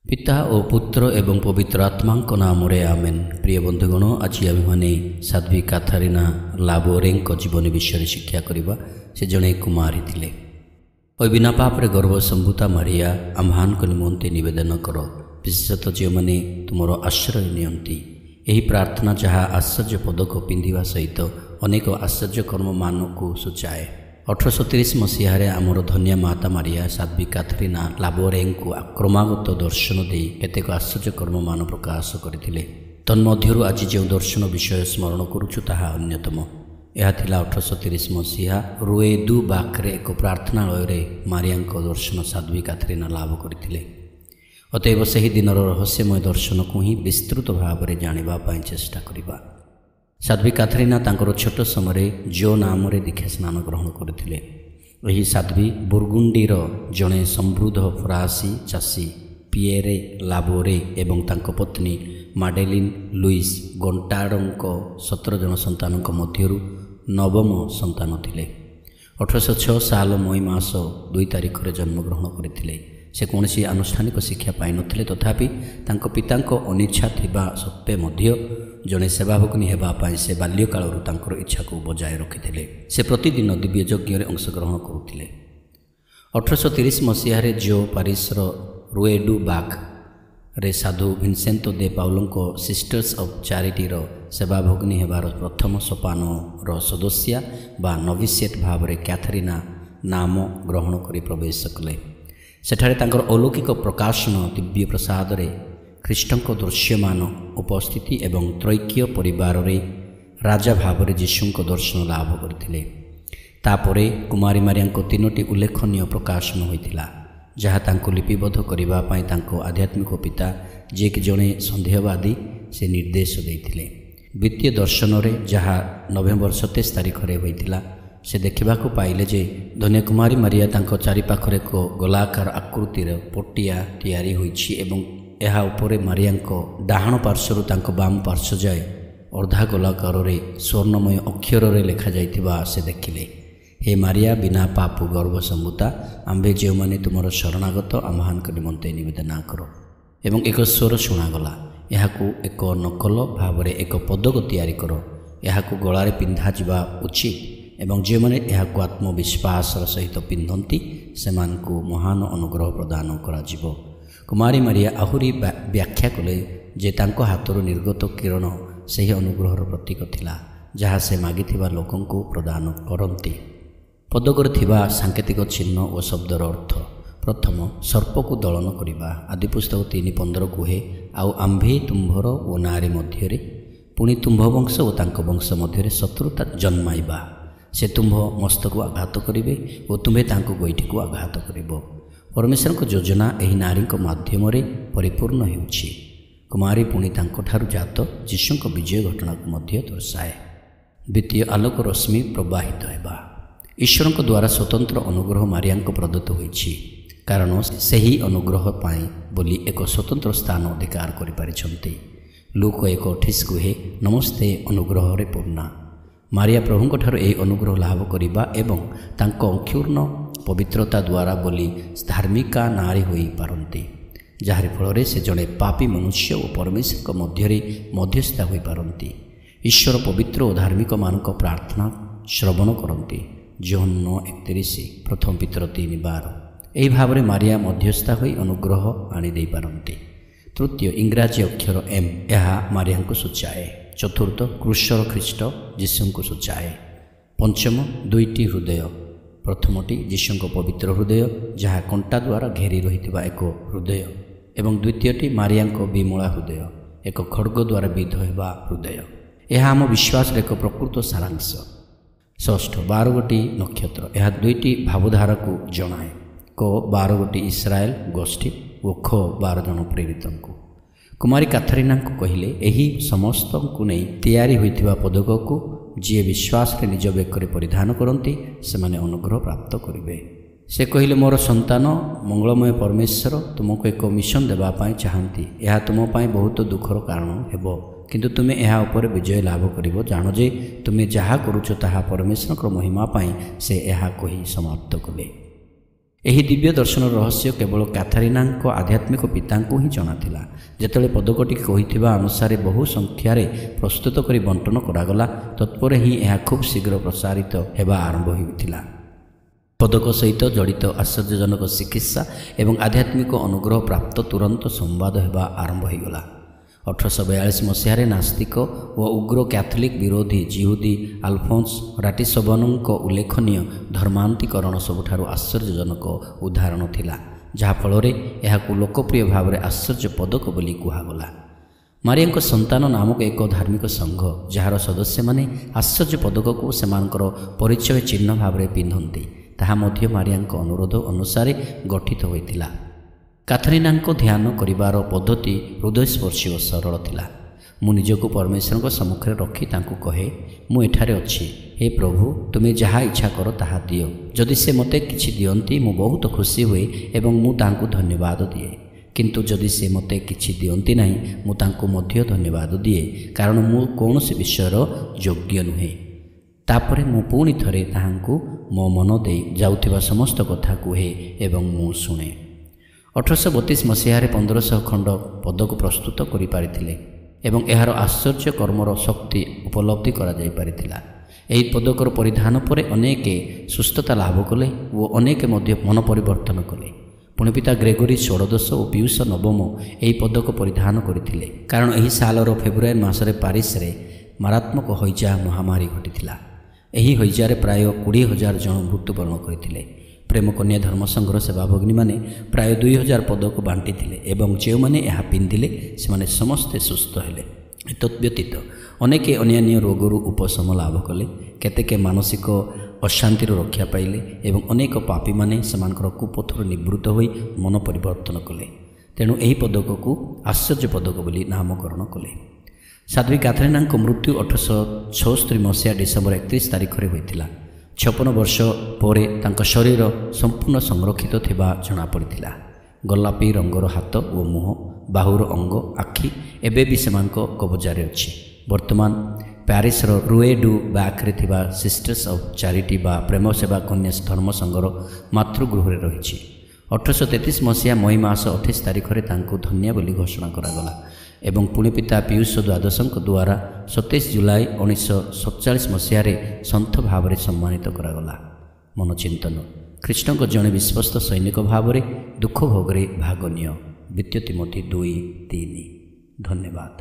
पिता और पुत्र एवं पवित्र आत्मा नाम आमेन। प्रिय बंधुगण, आज आम मैंने साध्वी काथारिना लाबोरे जीवन विषय शिक्षा करवा। से जड़े कुमारी थिले और बिना पापरे गर्भसंभूता मारिया आम्हान को निमंते निवेदन कर, विशेषतः जो मैंने तुमर आश्रय नियंती। यही प्रार्थना जहाँ आश्चर्य पदक पिंधा सहित अनेक आश्चर्य कर्म मान को सूचाए। 1830 मसीह आमर धन्य माता मारिया साध्वी काथारिना लाबोरे को क्रमागत दर्शन दे केतेक आश्चर्य कर्म मान प्रकाश करते। तन्मध्यरु आज जो दर्शन विषय स्मरण करुचु ताहा अन्यतम। यह 1830 मसीहा रुए दु बाक्रे एक प्रार्थनालय मारिया दर्शन साध्वी काथारिना लाभ करते। अतएव से दिन रहस्यमय दर्शन को ही विस्तृत भाव में जानापी चेष्टा करवा। साध्वी काथारिना तांकर छोट समय जो नाम दीक्षा स्नान ग्रहण करते। यही साध्वी बुर्गुंडीर जड़े समृद्ध फरासी चाषी पिएरे लाबोरे एवं तांको पत्नी माडेलिन लुईस गोंटार्डोंक 17 जन संतान मध्यरु नवम संतान थिले। 1806 साल मई मास 2 तारिख जन्मग्रहण करते। से कौन आनुष्ठानिक शिक्षा पाई नथिले, तथापि तांको पितांको अनिच्छा थिबा सत्वे मध्य जड़े सेवाभगिनी होगापी से बाल्यकालू तांकर इच्छा को बजाय रखिते। से प्रतिदिन दिव्य यज्ञ अंशग्रहण करुले। 1830 मसीह जो पारिसर रुएडु बाग रे साधु भिनसेंतो दे पाउलों सिस्टर्स ऑफ चैरिटी सेवाभगिनी होबार प्रथम सोपान सदस्या बा नोविसिएट भाव में काथारिना नाम ग्रहण कर प्रवेश कले। सेठारे तांकर अलौकिक प्रकाशन दिव्य प्रसाद रे ख्रीष्टंक दृश्यमान उपस्थिति एवं त्रैक्य परिवार रे राजा भाव में जीशुंक दर्शन लाभ करते। तापरे कुमारी मारिया तीनोटी उल्लेखनीय प्रकाशन होता, जहाँ तांको लिपिबद्ध करने तांको आध्यात्मिक पिता जे कि जड़े सन्देहवादी से निर्देश देते। द्वितीय दर्शन में जहाँ नवेम्बर 27 तारिख में होता, से देखा पाइले जे धन्य कुमारी मारिया तांको चारिपाखरे एक गोलाकार आकृतिर पटिया तैयारी होइछि एवं यह उपरे मारिया डाहाण पार्श्वर तांको बाम पार्श्व जाए अर्धा गोलाकार स्वर्णमय अक्षर लेखा जाइथिबा से देखिले। हे मारिया बिना पाप गर्भसंभूता आंबे जो मैंने तुमर शरणागत आम्हान निमंते निवेदन कर। एवं एक स्वर शुणागला, यह एक नकल भाव में एक पदक तैयारी कर, यह गलारे पिंधा जा उचित एवं जो मैंने यह आत्मविश्वास सहित पिंधती से महान अनुग्रह प्रदान करा जीवो। कुमारी मारिया आहुरी व्याख्या कले जे तांको हाथर निर्गत किरण से ही अनुग्रहर प्रतीक थिला, जहाँ से मागिथिबा लोकं को प्रदान करती। पदकर थिबा सांकेतिक चिन्ह और शब्दर अर्थ प्रथम सर्प को दलन करवा। आदिपुस्तक 3:15 कहे आउ आंभे तुम्भर ओ नारी मध्य पुणी तुम्भ वंश और तांको वंश मध्य शत्रुता जन्माइबा। से तुम्भ मस्तक को आघात करेंगे और तुम्हें तांको गोईठी को आघात करिबो। परमेश्वर को योजना यही नारी माध्यम परिपूर्ण होउछि। कुमारी पुणी तांको ठारु जात जीशुंक विजय घटना को मध्य दर्शाए। द्वितीय आलोक रश्मि प्रवाहित होगा। ईश्वर द्वारा स्वतंत्र अनुग्रह मारिया प्रदत्त होइछि, कारण से ही अनुग्रह पाई बोली एक स्वतंत्र स्थान अधिकार करिपारिछन्ति। लूक 1:28 कहे नमस्ते अनुग्रह रे पूर्णा। मारिया प्रभुंक ठारु एही अनुग्रह लाभ करिबा एवं तांको अक्षुर्ण पवित्रता द्वारा बोली धार्मिका नारी होई पारंती, जहार फल से जड़े पापी मनुष्य और परमेश्वर मध्य मध्यस्था होई पारंती। ईश्वर पवित्र और धार्मिक मानक प्रार्थना श्रवण करती। जोहन 9:31 प्रथम पितर 3:12। यही भाव में मारिया मध्यस्था होई अनुग्रह आनी दे पारंती। तृतीय इंग्राजी अक्षर एम यह मारिया को सूचाए। चतुर्थ क्रूशर ख्रीष्ट जीशु को सूचाए। पंचम 2टी हृदय। प्रथमटी जीशुंक पवित्र हृदय जहाँ कंटा द्वारा घेरी रही एक हृदय एवं द्वितीयटी मारिया विमला हृदय एक खड्ग द्वारा विध होगा हृदय। यह आम विश्वास एक प्रकृत सारांश। षष्ठ 12 गोटी नक्षत्र यह 2टी भावधारा को जनाए। क 12 गोटी इस्राएल गोष्ठी और ख 12 जन प्रेरित को। कुमारी काथारिना को कहले यही समस्त को नहीं तैयारी होइथिबा पदक को जी विश्वास रे निज बेकर परिधान करती से माने अनुग्रह प्राप्त करेंगे। से कहले मोर संतान मंगलमय परमेश्वर तुमको एक मिशन देवाई चाहती। यह तुम बहुत दुखर कारण हेबो, किंतु तुम्हें यह उपर विजय लाभ करिवो। जान जे तुम्हें जहाँ करुच ताहा परमेश्वर महिमा पाई से यह कही समाप्त कले। ଏହି ଦିବ୍ୟ ଦର୍ଶନର ରହସ୍ୟ କେବଳ କାଥାରିନାଙ୍କ ଆଧ୍ୟାତ୍ମିକ ପିତାଙ୍କୁ ହିଁ ଜଣାଥିଲା। ଯେତେବେଳେ ପଦକଟି କହିଥିବା ଅନୁସାରେ ବହୁ ସଂଖ୍ୟାରେ ପ୍ରସ୍ତୁତ କରି ବଣ୍ଟନ କରାଗଲା, ତତ୍ପରେ ହିଁ ଏହା ଖୁବ୍ ଶୀଘ୍ର ପ୍ରସାରିତ ହେବା ଆରମ୍ଭ ହୋଇଥିଲା। ପଦକ ସହିତ ଜଡ଼ିତ ଆଶ୍ଚର୍ଯ୍ୟଜନକ ଚିକିତ୍ସା ଏବଂ ଆଧ୍ୟାତ୍ମିକ ଅନୁଗ୍ରହ ପ୍ରାପ୍ତ ତୁରନ୍ତ ସମ୍ବାଦ ହେବା ଆରମ୍ଭ ହୋଇଗଲା। 1842 ମସିହାରେ ନାସ୍ତିକ ଓ ଉଗ୍ର କ୍ୟାଥୋଲିକ୍ ବିରୋଧୀ ଜିହୁଦୀ ଆଲଫୋନ୍ସ ରାଟିସବନଙ୍କ ଉଲ୍ଲେଖନୀୟ ଧର୍ମାନ୍ତୀକରଣ ସବୁଠାରୁ ଆଶ୍ଚର୍ଯ୍ୟଜନକ ଉଦାହରଣ ଥିଲା, ଯାହାଫଳରେ ଏହାକୁ ଲୋକପ୍ରିୟ ଭାବରେ ଆଶ୍ଚର୍ଯ୍ୟ ପଦକ ବୋଲି କୁହାଗଲା। ମାରିଆଙ୍କ ସନ୍ତାନ ନାମକ ଏକ ଧାର୍ମିକ ସଂଘ, ଯାହାର ସଦସ୍ୟମାନେ ଆଶ୍ଚର୍ଯ୍ୟ ପଦକକୁ ସେମାନଙ୍କର ପରିଚୟ ଚିହ୍ନ ଭାବରେ ପିନ୍ଧନ୍ତି, ତାହା ମଧ୍ୟ ମାରିଆଙ୍କ ଅନୁରୋଧ ଅନୁସାରେ ଗଠିତ ହୋଇଥିଲା। କାଥରିନାଙ୍କ ଧ୍ୟାନ କରିବାର ପଦ୍ଧତି ହୃଦୟସ୍ପର୍ଶୀ ଓ ସରଳ ଥିଲା। ମୁଁ ନିଜକୁ ପରମେଶ୍ୱରଙ୍କ ସମ୍ମୁଖରେ ରଖି ତାଙ୍କୁ କହେ, ମୁଁ ଏଠାରେ ଅଛି, ହେ ପ୍ରଭୁ, ତୁମେ ଯାହା ଇଚ୍ଛା କର ତାହା ଦିଅ। ଯଦି ସେ ମୋତେ କିଛି ଦିଅନ୍ତି ମୁଁ ବହୁତ ଖୁସି ହୁଏ ଏବଂ ମୁଁ ତାଙ୍କୁ ଧନ୍ୟବାଦ ଦିଏ। କିନ୍ତୁ ଯଦି ସେ ମୋତେ କିଛି ଦିଅନ୍ତି ନାହିଁ, ମୁଁ ତାଙ୍କୁ ମଧ୍ୟ ଧନ୍ୟବାଦ ଦିଏ, କାରଣ ମୁଁ କୌଣସି ବିଷୟର ଯୋଗ୍ୟ ନୁହେଁ। ତାପରେ ମୁଁ ପୁଣି ଥରେ ତାହାଙ୍କୁ ମୋ ମନ ଦେଇ ଯାଉଥିବା ସମସ୍ତ କଥା କୁହେ ଏବଂ ମୁଁ ଶୁଣେ। 1832 ମସିହାରେ 1500 ଖଣ୍ଡ ପଦକ ପ୍ରସ୍ତୁତ କରିପାରିଥିଲେ ଏବଂ ଏହାର ଆଶ୍ଚର୍ଯ୍ୟ କର୍ମର ଶକ୍ତି ଉପଲବ୍ଧି କରାଯାଇପାରିଥିଲା। ଏହି ପଦକର ପରିଧାନ ପରେ ଅନେକ ସୁସ୍ଥତା ଲାଭ କଲେ ଓ ଅନେକ ମଧ୍ୟ ମନ ପରିବର୍ତ୍ତନ କଲେ। ପୁଣି ପିତା ଗ୍ରେଗୋରୀ ଷୋଡ଼ଶ ଓ ପିୟୁଷ ନବମ ଏହି ପଦକ ପରିଧାନ କରିଥିଲେ, କାରଣ ଏହି ସାଲର ଫେବୃଆରୀ ମାସରେ ପ୍ୟାରିସରେ ମାରାତ୍ମକ ହଇଜା ମହାମାରୀ ଘଟିଥିଲା। ଏହି ହଇଜାରେ ପ୍ରାୟ 20,000 ଜଣ ମୃତ୍ୟୁବରଣ କରିଥିଲେ। ପ୍ରେମକନ୍ୟା ଧର୍ମସଂଘର ସେବାଭଗିନୀମାନେ ପ୍ରାୟ 2,000 ପଦକ ବାଣ୍ଟିଥିଲେ ଏବଂ ଯେଉଁମାନେ ଏହା ପିନ୍ଧିଲେ ସେମାନେ ସମସ୍ତେ ସୁସ୍ଥ ହେଲେ। ଏତଦ୍ବ୍ୟତୀତ ଅନେକ ଅନ୍ୟାନ୍ୟ ରୋଗରୁ ଉପଶମ ଲାଭ କଲେ, କେତେକ ମାନସିକ ଅଶାନ୍ତିରୁ ରକ୍ଷା ପାଇଲେ ଏବଂ ଅନେକ ପାପୀମାନେ ସେମାନଙ୍କର କୁପଥରୁ ନିବୃତ୍ତ ହୋଇ ମନ ପରିବର୍ତ୍ତନ କଲେ। ତେଣୁ ଏହି ପଦକକୁ ଆଶ୍ଚର୍ଯ୍ୟ ପଦକ ବୋଲି ନାମକରଣ କଲେ। ସାଧ୍ୱୀ କାଥରିନାଙ୍କ ମୃତ୍ୟୁ 1876 ମସିହା ଡିସେମ୍ବର 31 ତାରିଖରେ ହୋଇଥିଲା। 56 ବର୍ଷ ପରେ ତାଙ୍କ ଶରୀର ସମ୍ପୂର୍ଣ୍ଣ ସଂରକ୍ଷିତ ଥିବା ଜଣାପଡ଼ିଥିଲା। ଗୋଲାପୀ ରଙ୍ଗର ହାତ ଓ ମୁହଁ, ବାହୁର ଅଙ୍ଗ, ଆଖି ଏବେ ବି ସେମାନଙ୍କ କବଜାରେ ଅଛି। ବର୍ତ୍ତମାନ ପ୍ୟାରିସର ରୁଏ ଡୁ ବାକ୍ରେ ଥିବା ସିଷ୍ଟର୍ସ ଅଫ୍ ଚାରିଟି ବା ପ୍ରେମ ସେବା କନ୍ୟା ଧର୍ମସଂଘର ମାତୃଗୃହରେ ରହିଛି। 1833 ମସିହା ମଇ ମାସ 28 ତାରିଖରେ ତାଙ୍କୁ ଧନ୍ୟା ବୋଲି ଘୋଷଣା କରାଗଲା ଏବଂ ପୁଣି ପିତା ପିୟୁଷ ଦ୍ୱାଦଶଙ୍କ ଦ୍ୱାରା 27 ଜୁଲାଇ 1947 ମସିହାରେ ସନ୍ଥ ଭାବରେ ସମ୍ମାନିତ କରାଗଲା। ମନୋଚିନ୍ତନ। ଖ୍ରୀଷ୍ଟଙ୍କ ଜଣେ ବିଶ୍ୱସ୍ତ ସୈନିକ ଭାବରେ ଦୁଃଖ ଭୋଗରେ ଭାଗ ନିଅ। ଦ୍ୱିତୀୟ ତିମୋଥୀ 2:3। ଧନ୍ୟବାଦ।